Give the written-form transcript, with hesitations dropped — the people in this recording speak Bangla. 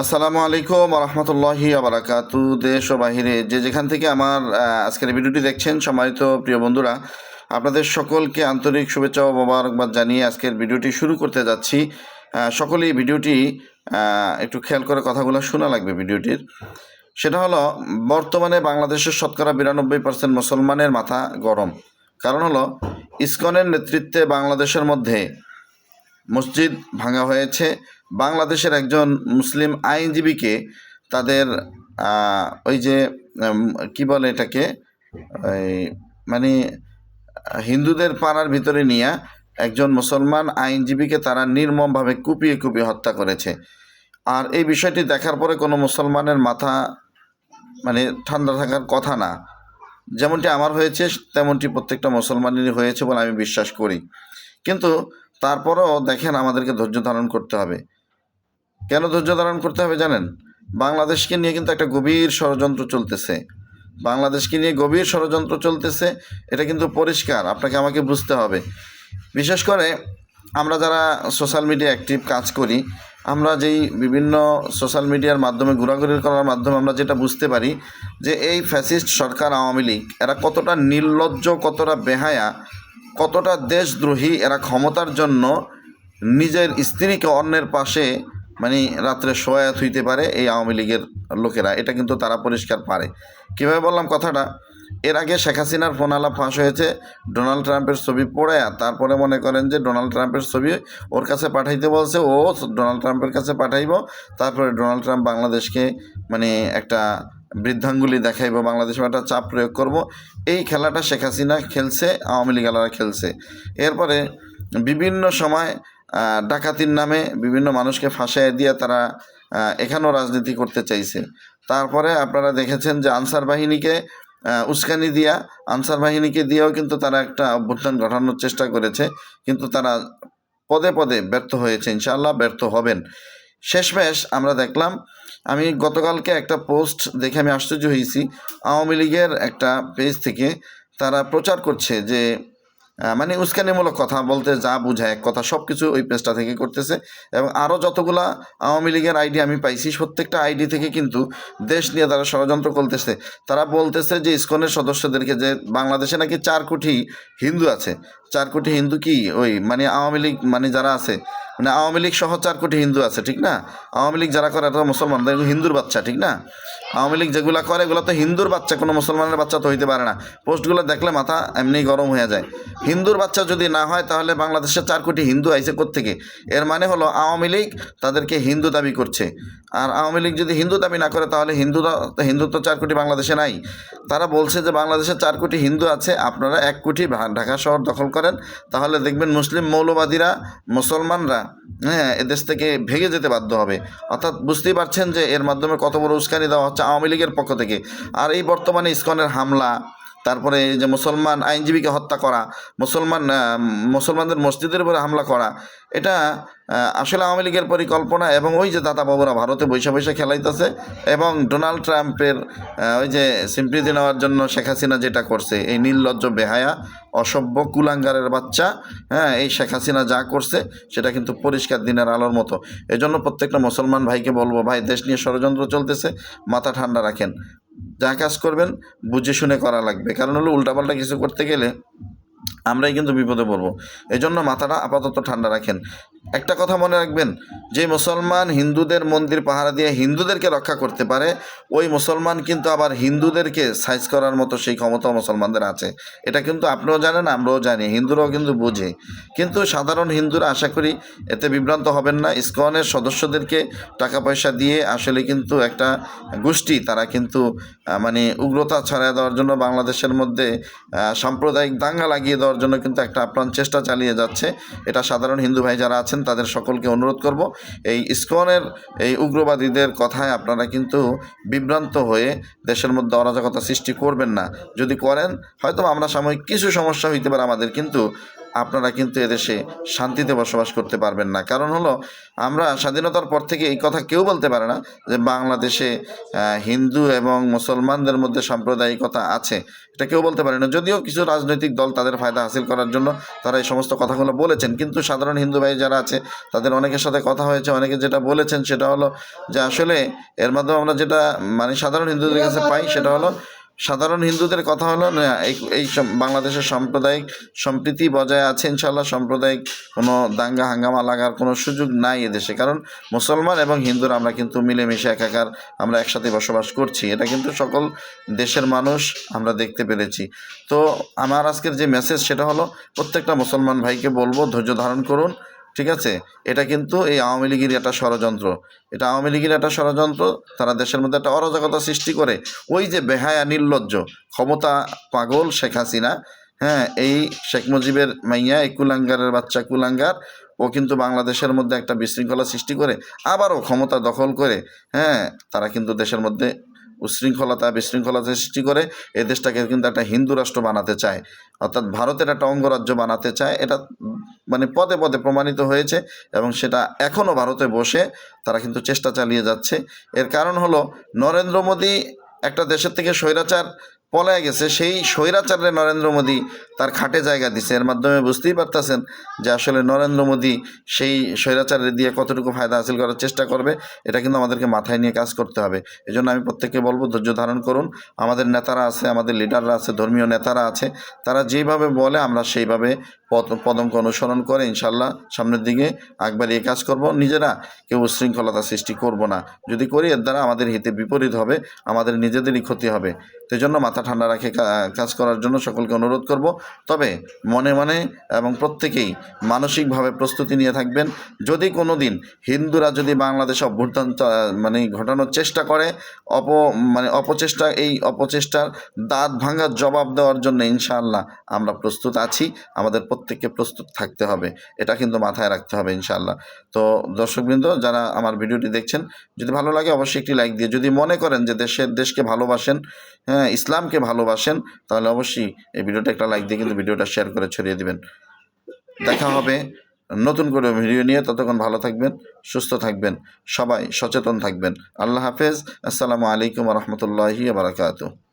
আসসালামু আলাইকুম রহমতুল্লাহি আবরাকাতু। দেশ ও বাহিরে যে যেখান থেকে আমার আজকের ভিডিওটি দেখছেন, সম্মানিত প্রিয় বন্ধুরা, আপনাদের সকলকে আন্তরিক শুভেচ্ছা ও মোবারকবাদ জানিয়ে আজকের ভিডিওটি শুরু করতে যাচ্ছি। সকলেই ভিডিওটি একটু খেয়াল করে কথাগুলো শোনা লাগবে ভিডিওটির। সেটা হলো, বর্তমানে বাংলাদেশের শতকরা 92% মুসলমানের মাথা গরম। কারণ হলো, ইসকনের নেতৃত্বে বাংলাদেশের মধ্যে মসজিদ ভাঙা হয়েছে। বাংলাদেশের একজন মুসলিম আইনজীবীকে তাদের ওই যে কি বলে এটাকে, ওই মানে হিন্দুদের পাড়ার ভিতরে নিয়ে একজন মুসলমান আইনজীবীকে তারা নির্মমভাবে কুপিয়ে কুপিয়ে হত্যা করেছে। আর এই বিষয়টি দেখার পরে কোনো মুসলমানের মাথা ঠান্ডা থাকার কথা না। যেমনটি আমার হয়েছে তেমনটি প্রত্যেকটা মুসলমানেরই হয়েছে বলে আমি বিশ্বাস করি। কিন্তু তারপরেও দেখেন, আমাদেরকে ধৈর্য ধারণ করতে হবে। কেন ধৈর্য ধারণ করতে হবে জানেন? বাংলাদেশকে নিয়ে কিন্তু একটা গভীর ষড়যন্ত্র চলতেছে। বাংলাদেশকে নিয়ে গভীর ষড়যন্ত্র চলতেছে, এটা কিন্তু পরিষ্কার, আপনাকে আমাকে বুঝতে হবে। বিশেষ করে আমরা যারা সোশ্যাল মিডিয়া অ্যাক্টিভ কাজ করি, আমরা যেই বিভিন্ন সোশ্যাল মিডিয়ার মাধ্যমে ঘোরাঘুরি করার মাধ্যমে আমরা যেটা বুঝতে পারি যে এই ফ্যাসিস্ট সরকার আওয়ামী লীগ এরা কতটা নির্লজ্জ, কতটা বেহায়া, কতটা দেশদ্রোহী। এরা ক্ষমতার জন্য নিজের স্ত্রীকে অন্যের পাশে রাত্রে শোয়া থুইতে পারে এই আওয়ামী লীগের লোকেরা। এটা কিন্তু তারা পরিষ্কার পারে। কীভাবে বললাম কথাটা? এর আগে শেখ হাসিনার ফোন আলাপ ফাঁস হয়েছে ডোনাল্ড ট্রাম্পের ছবি পড়ে, তারপরে মনে করেন যে ডোনাল্ড ট্রাম্পের ছবি ওর কাছে পাঠাইতে বলছে, ও ডোনাল্ড ট্রাম্পের কাছে পাঠাইব। তারপরে ডোনাল্ড ট্রাম্প বাংলাদেশকে একটা বৃদ্ধাঙ্গুলি দেখাইব, বাংলাদেশে একটা চাপ প্রয়োগ করব। এই খেলাটা শেখ হাসিনা খেলছে, আওয়ামী লীগালারা খেলছে। এরপরে বিভিন্ন সময় ডাকাতির নামে বিভিন্ন মানুষকে ফাঁসাইয়া দিয়ে তারা এখানেও রাজনীতি করতে চাইছে। তারপরে আপনারা দেখেছেন যে আনসার বাহিনীকে উস্কানি দিয়া, আনসার বাহিনীকে দিয়েও কিন্তু তারা একটা অভ্যুত্থান ঘটানোর চেষ্টা করেছে, কিন্তু তারা পদে পদে ব্যর্থ হয়েছে। ইনশাআল্লাহ ব্যর্থ হবেন। শেষমেশ আমরা দেখলাম, আমি গতকালকে একটা পোস্ট দেখে আমি আশ্চর্য হয়েছি। আওয়ামী লীগের একটা পেজ থেকে তারা প্রচার করছে যে উস্কানিমূলক কথা বলতে যা বোঝায় এক কথা, সব কিছু ওই পেজটা থেকে করতেছে। এবং আরও যতগুলা আওয়ামী লীগের আইডি আমি পাইছি, প্রত্যেকটা আইডি থেকে কিন্তু দেশ নিয়ে তারা ষড়যন্ত্র করতেছে। তারা বলতেছে যে ইসকনের সদস্যদেরকে, যে বাংলাদেশে নাকি 4 কোটি হিন্দু আছে। 4 কোটি হিন্দু কি ওই আওয়ামী লীগ যারা আছে, আওয়ামী লীগ সহ 4 কোটি হিন্দু আছে, ঠিক না? আওয়ামী লীগ যারা করে তারা মুসলমান, হিন্দুর বাচ্চা, ঠিক না? আওয়ামী লীগ যেগুলো করে এগুলো তো হিন্দুর বাচ্চা, কোনো মুসলমানের বাচ্চা তো হইতে পারে না। পোস্টগুলো দেখলে মাথা এমনি গরম হয়ে যায়। হিন্দুর বাচ্চা যদি না হয়, তাহলে বাংলাদেশে 4 কোটি হিন্দু আইছে কোত্থেকে? এর মানে হলো আওয়ামী লীগ তাদেরকে হিন্দু দাবি করছে। আর আওয়ামী লীগ যদি হিন্দু দাবি না করে, তাহলে হিন্দু তো 4 কোটি বাংলাদেশে নাই। তারা বলছে যে বাংলাদেশে 4 কোটি হিন্দু আছে, আপনারা 1 কোটি ঢাকা শহর দখল করেন, তাহলে দেখবেন মুসলিম মৌলবাদীরা, মুসলমানরা এদেশ থেকে ভেঙে যেতে বাধ্য হবে। অর্থাৎ বুঝতেই পারছেন যে এর মাধ্যমে কত বড় উস্কানি দেওয়া হচ্ছে আওয়ামী লীগের পক্ষ থেকে। আর এই বর্তমানে ইসকনের হামলা, তারপরে এই যে মুসলমান আইনজীবীকে হত্যা করা, মুসলমানদের মসজিদের উপরে হামলা করা, এটা আসলে আওয়ামী লীগের পরিকল্পনা। এবং ওই যে দাদা বাবুরা ভারতে বৈশা বৈশা খেলাইতেছে, এবং ডোনাল্ড ট্রাম্পের ওই যে সিম্পৃতি নেওয়ার জন্য শেখ হাসিনা যেটা করছে, এই নির্লজ্জ বেহায়া অসভ্য কুলাঙ্গারের বাচ্চা, এই শেখ হাসিনা যা করছে সেটা কিন্তু পরিষ্কার দিনের আলোর মতো। এজন্য প্রত্যেকটা মুসলমান ভাইকে বলবো, ভাই দেশ নিয়ে ষড়যন্ত্র চলতেছে, মাথা ঠান্ডা রাখেন। যা কাজ করবেন বুঝে শুনে করা লাগবে, কারণ হলো উল্টাপাল্টা কিছু করতে গেলে আমরাই কিন্তু বিপদে পড়বো। এজন্য মাথাটা আপাতত ঠান্ডা রাখেন। একটা কথা মনে রাখবেন, যে মুসলমান হিন্দুদের মন্দির পাহারা দিয়ে হিন্দুদেরকে রক্ষা করতে পারে, ওই মুসলমান কিন্তু আবার হিন্দুদেরকে সাইজ করার মতো সেই ক্ষমতা মুসলমানদের আছে। এটা কিন্তু আপনিও জানেন, আমরাও জানি, হিন্দুরাও কিন্তু বোঝে। কিন্তু সাধারণ হিন্দুরা আশা করি এতে বিভ্রান্ত হবেন না। ইসকনের সদস্যদেরকে টাকা পয়সা দিয়ে আসলে কিন্তু একটা গোষ্ঠী, তারা কিন্তু উগ্রতা ছড়ায় দেওয়ার জন্য, বাংলাদেশের মধ্যে সাম্প্রদায়িক দাঙ্গা লাগিয়ে দেওয়ার জন্য কিন্তু একটা আপ্রাণ চেষ্টা চালিয়ে যাচ্ছে। এটা সাধারণ হিন্দু ভাই যারা আছেন তাদের সকলকে অনুরোধ করব, এই ইসকনের এই উগ্রবাদীদের কথায় আপনারা কিন্তু বিভ্রান্ত হয়ে দেশের মধ্যে অরাজকতা সৃষ্টি করবেন না। যদি করেন, হয়তো আমরা সাময়িক কিছু সমস্যা হইতে পারে আমাদের, কিন্তু আপনারা কিন্তু এদেশে শান্তিতে বসবাস করতে পারবেন না। কারণ হলো আমরা স্বাধীনতার পর থেকে এই কথা কেউ বলতে পারে না যে বাংলাদেশে হিন্দু এবং মুসলমানদের মধ্যে সাম্প্রদায়িকতা আছে, এটা কেউ বলতে পারে না। যদিও কিছু রাজনৈতিক দল তাদের ফায়দা হাসিল করার জন্য তারা এই সমস্ত কথাগুলো বলেছেন, কিন্তু সাধারণ হিন্দু ভাই যারা আছে তাদের অনেকের সাথে কথা হয়েছে, অনেকে যেটা বলেছেন সেটা হলো যে আসলে এর মাধ্যমে আমরা যেটা মানে সাধারণ হিন্দুদের কাছে পাই সেটা হলো, সাধারণ হিন্দুদের কথা হলো না এই বাংলাদেশের সাম্প্রদায়িক সম্প্রীতি বজায় আছে ইনশাল্লাহ। সাম্প্রদায়িক কোনো দাঙ্গা হাঙ্গামা লাগার কোনো সুযোগ নাই এদেশে, কারণ মুসলমান এবং হিন্দুরা আমরা কিন্তু মিলেমিশে একাকার আমরা একসাথে বসবাস করছি, এটা কিন্তু সকল দেশের মানুষ আমরা দেখতে পেরেছি। তো আমার আজকের যে মেসেজ সেটা হলো প্রত্যেকটা মুসলমান ভাইকে বলবো ধৈর্য ধারণ করুন, ঠিক আছে? এটা কিন্তু এই আওয়ামী লীগের একটা ষড়যন্ত্র, এটা আওয়ামী লীগের একটা ষড়যন্ত্র। তারা দেশের মধ্যে একটা অরাজকতা সৃষ্টি করে, ওই যে বেহায়া নির্লজ্জ ক্ষমতা পাগল শেখ হাসিনা, হ্যাঁ, এই শেখ মুজিবের মাইয়া, এই কুলাঙ্গারের বাচ্চা কুলাঙ্গার, ও কিন্তু বাংলাদেশের মধ্যে একটা বিশৃঙ্খলা সৃষ্টি করে আবারও ক্ষমতা দখল করে, হ্যাঁ, তারা কিন্তু দেশের মধ্যে বিশৃঙ্খলতা সৃষ্টি করে এই দেশটাকে কিন্তু একটা হিন্দু রাষ্ট্র বানাতে চায়, অর্থাৎ ভারতের একটা অঙ্গরাজ্য বানাতে চায়। এটা মানে পদে পদে প্রমাণিত হয়েছে এবং সেটা এখনও ভারতে বসে তারা কিন্তু চেষ্টা চালিয়ে যাচ্ছে। এর কারণ হলো নরেন্দ্র মোদী একটা দেশের থেকে স্বৈরাচার পলায় গেছে, সেই স্বৈরাচারে নরেন্দ্র মোদী তার খাটে জায়গা দিছে। এর মাধ্যমে বুঝতেই পারতেছেন যে আসলে নরেন্দ্র মোদী সেই স্বৈরাচারে দিয়ে কতটুকু ফায়দা হাসিল করার চেষ্টা করবে, এটা কিন্তু আমাদেরকে মাথায় নিয়ে কাজ করতে হবে। এই জন্য আমি প্রত্যেককে বলবো ধৈর্য ধারণ করুন। আমাদের নেতারা আছে, আমাদের লিডাররা আছে, ধর্মীয় নেতারা আছে, তারা যেভাবে বলে আমরা সেইভাবে পদঙ্ক অনুসরণ করে ইনশাল্লাহ সামনের দিকে আগবাড়িয়ে কাজ করব। নিজেরা কেউ উচ্ছৃঙ্খলতা সৃষ্টি করব না, যদি করি এর দ্বারা আমাদের হিতে বিপরীত হবে, আমাদের নিজেদেরই ক্ষতি হবে। সেই জন্য মাথা ঠান্ডা রাখে কাজ করার জন্য সকলকে অনুরোধ করব। তবে মনে মনে এবং প্রত্যেকেই মানসিকভাবে প্রস্তুতি নিয়ে থাকবেন। যদি কোনো দিন হিন্দুরা যদি বাংলাদেশে অভ্যুত্থান মানে ঘটানোর চেষ্টা করে, এই অপচেষ্টার দাঁত ভাঙার জবাব দেওয়ার জন্য ইনশাআল্লাহ আমরা প্রস্তুত আছি। আমাদের প্রত্যেককে প্রস্তুত থাকতে হবে, এটা কিন্তু মাথায় রাখতে হবে ইনশাআল্লাহ। তো দর্শকবৃন্দ, যারা আমার ভিডিওটি দেখছেন, যদি ভালো লাগে অবশ্যই একটি লাইক দিয়ে, যদি মনে করেন যে দেশকে ভালোবাসেন, হ্যাঁ, ইসলামকে ভালোবাসেন, তাহলে অবশ্যই এই ভিডিওটা একটা লাইক দিয়ে কিন্তু ভিডিওটা শেয়ার করে ছড়িয়ে দিবেন। দেখা হবে নতুন করে ভিডিও নিয়ে, ততক্ষণ ভালো থাকবেন, সুস্থ থাকবেন, সবাই সচেতন থাকবেন। আল্লাহ হাফেজ। আসসালামু আলাইকুম ওয়া রাহমাতুল্লাহি ওয়া বারাকাতুহু।